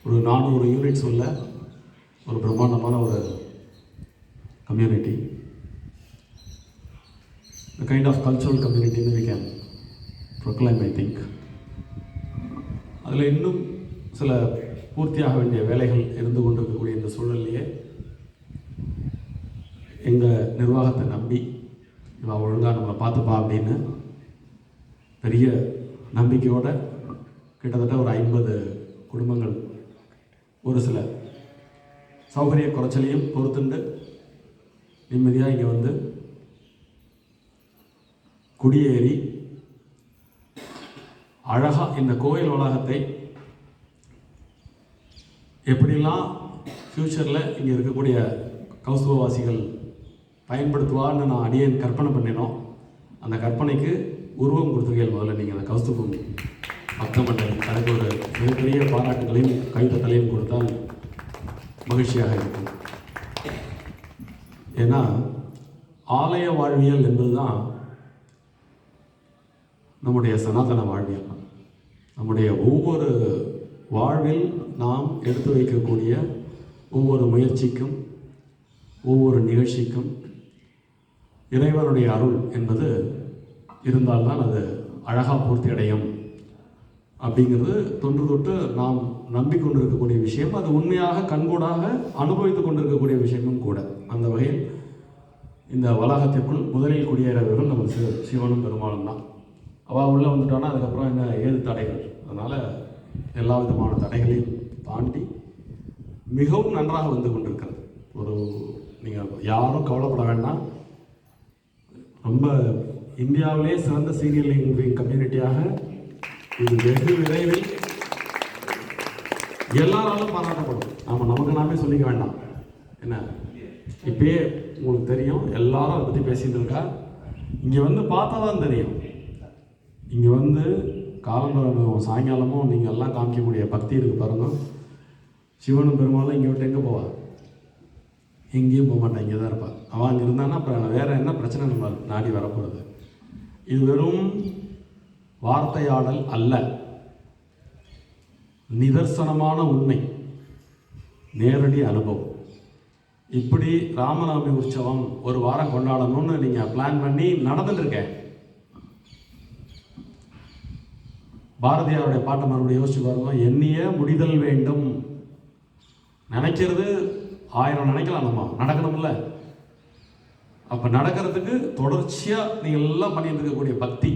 ஒரு 400 யூனிட்ஸ் உள்ள ஒரு பிரம்மாண்டமான ஒரு community. The kind of cultural community we can proclaim, I think. அதில் இன்னும் சில பூர்த்தியாக வேண்டிய வேலைகள் இருந்து கொண்டிருக்கக்கூடிய இந்த சூழல்லையே எங்கள் நிர்வாகத்தை நம்பி இவன் ஒழுங்காக நம்மளை பார்த்துப்பா அப்படின்னு பெரிய நம்பிக்கையோட கிட்டத்தட்ட ஒரு 50 குடும்பங்கள் ஒரு சில சௌகரிய குறைச்சலையும் பொறுத்துண்டு நிம்மதியாக இங்கே வந்து குடியேறி அழகாக இந்த கோயில் வளாகத்தை எப்படிலாம் ஃப்யூச்சரில் இங்கே இருக்கக்கூடிய கௌஸ்துபவாசிகள் பயன்படுத்துவான்னு நான் அடியேன் கற்பனை பண்ணினோம். அந்த கற்பனைக்கு உருவம் கொடுத்துருக்கீங்க. முதல்ல நீங்கள் அந்த கௌஸ்துபம் பக்த மண்டலம் அதுக்கு ஒரு மிகப்பெரிய பாராட்டுகளையும் கைத்தட்டலையும் கொடுத்தால் மகிழ்ச்சியாக இருக்கும். ஏன்னா ஆலய வாழ்வியல் என்பதுதான் நம்முடைய சனாதன வாழ்வியல். நம்முடைய ஒவ்வொரு வாழ்வில் நாம் எடுத்து வைக்கக்கூடிய ஒவ்வொரு முயற்சிக்கும் ஒவ்வொரு நிகழ்ச்சிக்கும் இறைவனுடைய அருள் என்பது இருந்தால்தான் அது அழகாக பூர்த்தி அடையும் அப்படிங்கிறது தொன்று தொட்டு நாம் நம்பிக்கொண்டிருக்கக்கூடிய விஷயம். அது உண்மையாக கண்கூடாக அனுபவித்து கொண்டிருக்கக்கூடிய விஷயமும் கூட. அந்த வகையில் இந்த வளாகத்திற்குள் முதலில் குடியேறவர்கள் நம்ம சிவனும் பெருமாளும் தான். அவள் உள்ளே வந்துட்டோன்னா அதுக்கப்புறம் என்ன ஏது தடைகள். அதனால் எல்லா விதமான தடைகளையும் தாண்டி மிகவும் நன்றாக வந்து கொண்டிருக்கிறது. ஒரு நீங்கள் யாரும் கவலைப்பட வேண்டாம். ரொம்ப இந்தியாவிலே சிறந்த சீரியல் கம்யூனிட்டியாக இது வெகு விரைவில் எல்லாராலும் பாராட்டப்படும். நமக்கு நாமே சொல்லிக்க வேண்டாம். என்ன இப்பயே உங்களுக்கு தெரியும், எல்லாரும் அதை பற்றி பேசிகிட்டு இருக்கா. இங்கே வந்து பார்த்தா தான் தெரியும். இங்கே வந்து காலம்பரம் சாயங்காலமும் நீங்கள் எல்லாம் காமிக்கக்கூடிய பக்தி இருக்குது பாருங்க. சிவனும் பெருமாளும் இங்கே விட்டு எங்கே போவா? எங்கேயும் போக மாட்டான், இங்கே தான் இருப்பாள். அவன் அங்கே இருந்தான்னா அப்புறம் வேறு என்ன பிரச்சனை நம்ம நாடி வரப்போகிறது? இது வெறும் வார்த்தையாடல் அல்ல, நிதர்சனமான உண்மை, நேரடி அனுபவம். இப்படி ராமநவமி உற்சவம் ஒரு வாரம் கொண்டாடணும்னு நீங்கள் பிளான் பண்ணி நடந்துட்டுருக்கேன். பாரதியாருடைய பாட்டை மறுபடியும் யோசிச்சு பாருங்க. எண்ணிய முடிதல் வேண்டும். நினைக்கிறது 1000 நினைக்கலாம், நம்ம நடக்கணும்ல. அப்போ நடக்கிறதுக்கு தொடர்ச்சியாக நீங்கள் எல்லாம் பண்ணிட்டு இருக்கக்கூடிய பக்தி